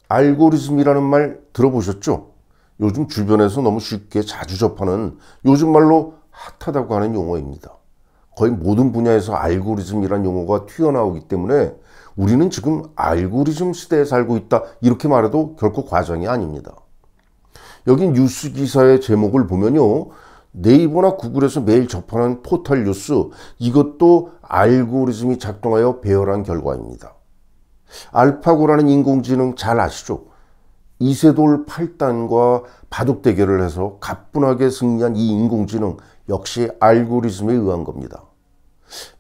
알고리즘이라는 말 들어보셨죠? 요즘 주변에서 너무 쉽게 자주 접하는 요즘 말로 핫하다고 하는 용어입니다. 거의 모든 분야에서 알고리즘이란 용어가 튀어나오기 때문에 우리는 지금 알고리즘 시대에 살고 있다 이렇게 말해도 결코 과장이 아닙니다. 여기 뉴스 기사의 제목을 보면요, 네이버나 구글에서 매일 접하는 포털 뉴스, 이것도 알고리즘이 작동하여 배열한 결과입니다. 알파고라는 인공지능 잘 아시죠? 이세돌 8단과 바둑 대결을 해서 가뿐하게 승리한 이 인공지능 역시 알고리즘에 의한 겁니다.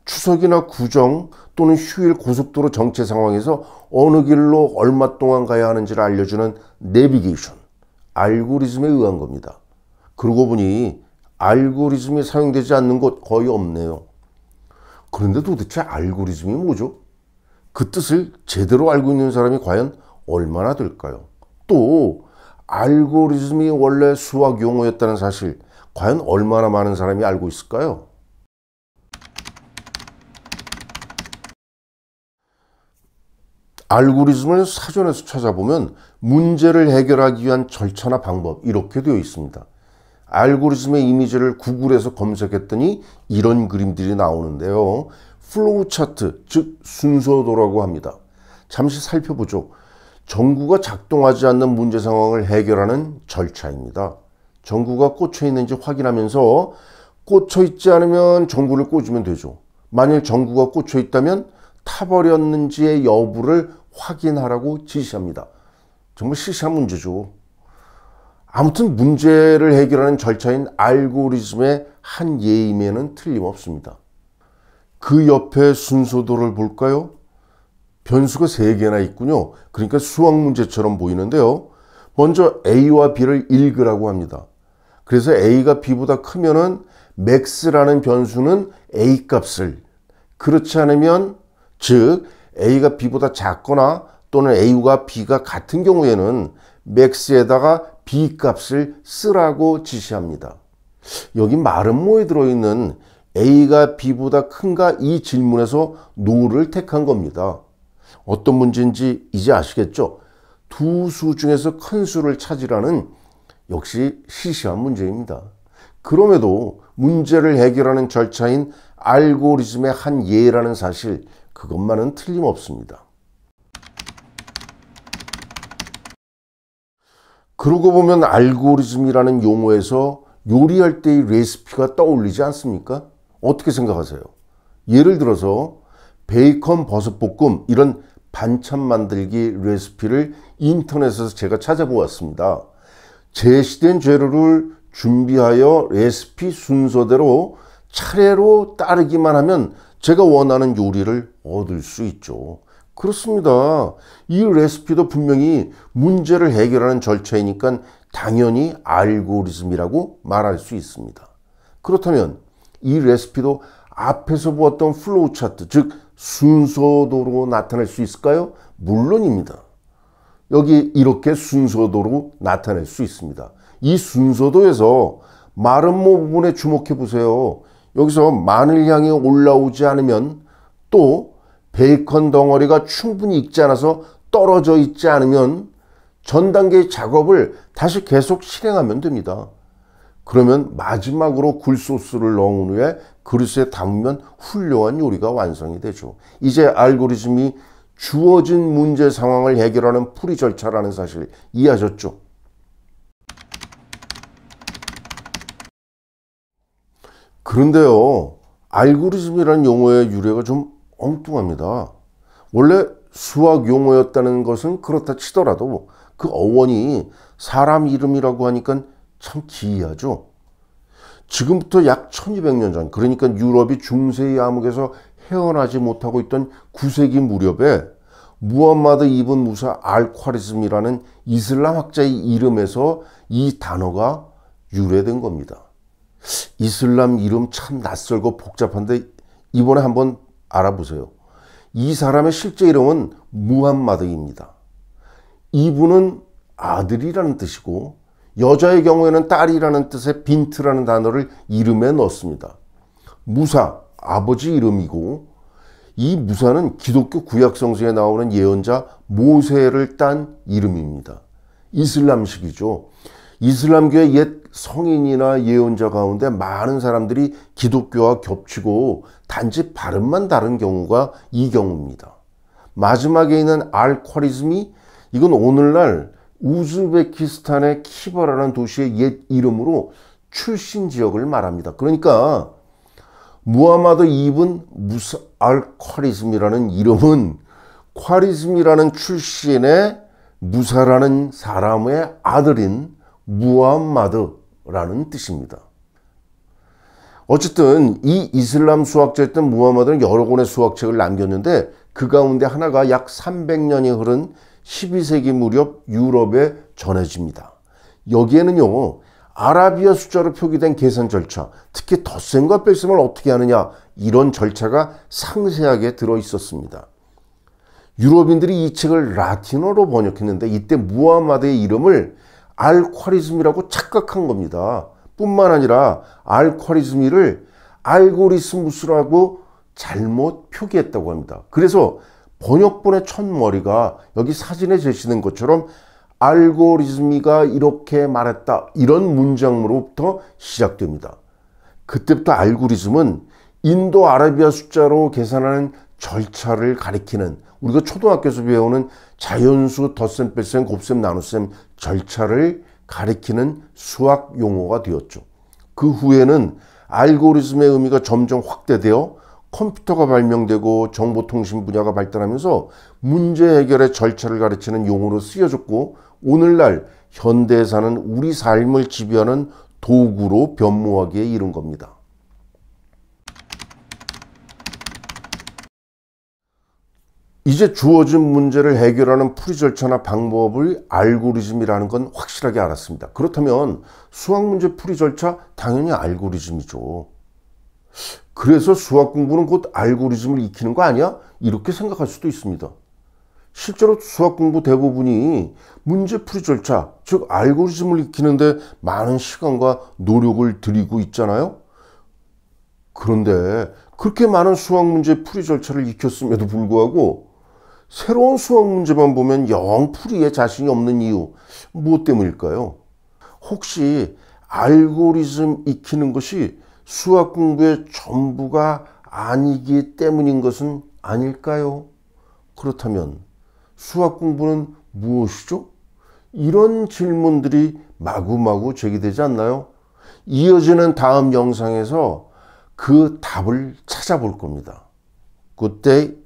추석이나 구정 또는 휴일 고속도로 정체 상황에서 어느 길로 얼마 동안 가야 하는지를 알려주는 내비게이션, 알고리즘에 의한 겁니다. 그러고 보니 알고리즘이 사용되지 않는 곳 거의 없네요. 그런데 도대체 알고리즘이 뭐죠? 그 뜻을 제대로 알고 있는 사람이 과연 얼마나 될까요? 또 알고리즘이 원래 수학 용어였다는 사실, 과연 얼마나 많은 사람이 알고 있을까요? 알고리즘을 사전에서 찾아보면 문제를 해결하기 위한 절차나 방법, 이렇게 되어 있습니다. 알고리즘의 이미지를 구글에서 검색했더니 이런 그림들이 나오는데요. 플로우 차트, 즉 순서도라고 합니다. 잠시 살펴보죠. 전구가 작동하지 않는 문제 상황을 해결하는 절차입니다. 전구가 꽂혀 있는지 확인하면서 꽂혀 있지 않으면 전구를 꽂으면 되죠. 만일 전구가 꽂혀 있다면 타버렸는지의 여부를 확인하라고 지시합니다. 정말 시시한 문제죠. 아무튼 문제를 해결하는 절차인 알고리즘의 한 예임에는 틀림없습니다. 그 옆에 순서도를 볼까요? 변수가 3개나 있군요. 그러니까 수학 문제처럼 보이는데요. 먼저 A와 B를 읽으라고 합니다. 그래서 A가 B보다 크면은 max라는 변수는 A 값을, 그렇지 않으면 즉 A가 B보다 작거나 또는 A와 B가 같은 경우에는 max에다가 B 값을 쓰라고 지시합니다. 여기 마름모에 들어있는 A가 B보다 큰가 이 질문에서 no를 택한 겁니다. 어떤 문제인지 이제 아시겠죠? 두 수 중에서 큰 수를 찾으라는 역시 시시한 문제입니다. 그럼에도 문제를 해결하는 절차인 알고리즘의 한 예라는 사실, 그것만은 틀림없습니다. 그러고 보면 알고리즘이라는 용어에서 요리할 때의 레시피가 떠올리지 않습니까? 어떻게 생각하세요? 예를 들어서 베이컨 버섯볶음 이런 반찬 만들기 레시피를 인터넷에서 제가 찾아보았습니다. 제시된 재료를 준비하여 레시피 순서대로 차례로 따르기만 하면 제가 원하는 요리를 얻을 수 있죠. 그렇습니다. 이 레시피도 분명히 문제를 해결하는 절차이니까 당연히 알고리즘이라고 말할 수 있습니다. 그렇다면 이 레시피도 앞에서 보았던 플로우 차트, 즉 순서도로 나타낼 수 있을까요? 물론입니다. 여기 이렇게 순서도로 나타낼 수 있습니다. 이 순서도에서 마름모 부분에 주목해 보세요. 여기서 마늘 향이 올라오지 않으면, 또 베이컨 덩어리가 충분히 익지 않아서 떨어져 있지 않으면 전 단계의 작업을 다시 계속 실행하면 됩니다. 그러면 마지막으로 굴소스를 넣은 후에 그릇에 담으면 훌륭한 요리가 완성이 되죠. 이제 알고리즘이 주어진 문제 상황을 해결하는 풀이 절차라는 사실 이해하셨죠? 그런데요, 알고리즘이라는 용어의 유래가 좀 엉뚱합니다. 원래 수학 용어였다는 것은 그렇다 치더라도 그 어원이 사람 이름이라고 하니까 참 기이하죠. 지금부터 약 1200년 전, 그러니까 유럽이 중세의 암흑에서 헤어나지 못하고 있던 9세기 무렵에 무함마드 이븐 무사 알콰리즘이라는 이슬람 학자의 이름에서 이 단어가 유래된 겁니다. 이슬람 이름 참 낯설고 복잡한데 이번에 한번 알아보세요. 이 사람의 실제 이름은 무함마드입니다. 이분은 아들이라는 뜻이고 여자의 경우에는 딸이라는 뜻의 빈트라는 단어를 이름에 넣습니다. 무사, 아버지 이름이고 이 무사는 기독교 구약 성서에 나오는 예언자 모세를 딴 이름입니다. 이슬람식이죠. 이슬람교의 옛 성인이나 예언자 가운데 많은 사람들이 기독교와 겹치고 단지 발음만 다른 경우가 이 경우입니다. 마지막에 있는 알콰리즘이 이건 오늘날 우즈베키스탄의 키바라라는 도시의 옛 이름으로 출신 지역을 말합니다. 그러니까 무하마드 이븐 무사 알콰리즘이라는 이름은 콰리즘이라는 출신의 무사라는 사람의 아들인 무함마드라는 뜻입니다. 어쨌든 이 이슬람 수학자였던 무함마드는 여러 권의 수학책을 남겼는데 그 가운데 하나가 약 300년이 흐른 12세기 무렵 유럽에 전해집니다. 여기에는요, 아라비아 숫자로 표기된 계산 절차, 특히 덧셈과 뺄셈을 어떻게 하느냐, 이런 절차가 상세하게 들어 있었습니다. 유럽인들이 이 책을 라틴어로 번역했는데 이때 무함마드의 이름을 알콰리즘이라고 착각한 겁니다. 뿐만 아니라 알콰리즘이를 알고리스무스라고 잘못 표기했다고 합니다. 그래서 번역본의 첫머리가 여기 사진에 제시된 것처럼 알고리즘이가 이렇게 말했다, 이런 문장으로부터 시작됩니다. 그때부터 알고리즘은 인도 아라비아 숫자로 계산하는 절차를 가리키는, 우리가 초등학교에서 배우는 자연수, 덧셈, 뺄셈, 곱셈, 나눗셈 절차를 가리키는 수학 용어가 되었죠. 그 후에는 알고리즘의 의미가 점점 확대되어 컴퓨터가 발명되고 정보통신 분야가 발달하면서 문제 해결의 절차를 가르치는 용어로 쓰여졌고, 오늘날 현대에 사는 우리 삶을 지배하는 도구로 변모하기에 이른 겁니다. 이제 주어진 문제를 해결하는 풀이 절차나 방법을 알고리즘이라는 건 확실하게 알았습니다. 그렇다면 수학 문제 풀이 절차 당연히 알고리즘이죠. 그래서 수학 공부는 곧 알고리즘을 익히는 거 아니야? 이렇게 생각할 수도 있습니다. 실제로 수학 공부 대부분이 문제 풀이 절차, 즉 알고리즘을 익히는데 많은 시간과 노력을 들이고 있잖아요. 그런데 그렇게 많은 수학 문제 풀이 절차를 익혔음에도 불구하고 새로운 수학 문제만 보면 영 풀이에 자신이 없는 이유, 무엇 때문일까요? 혹시 알고리즘 익히는 것이 수학 공부의 전부가 아니기 때문인 것은 아닐까요? 그렇다면 수학 공부는 무엇이죠? 이런 질문들이 마구마구 제기되지 않나요? 이어지는 다음 영상에서 그 답을 찾아볼 겁니다. Good day.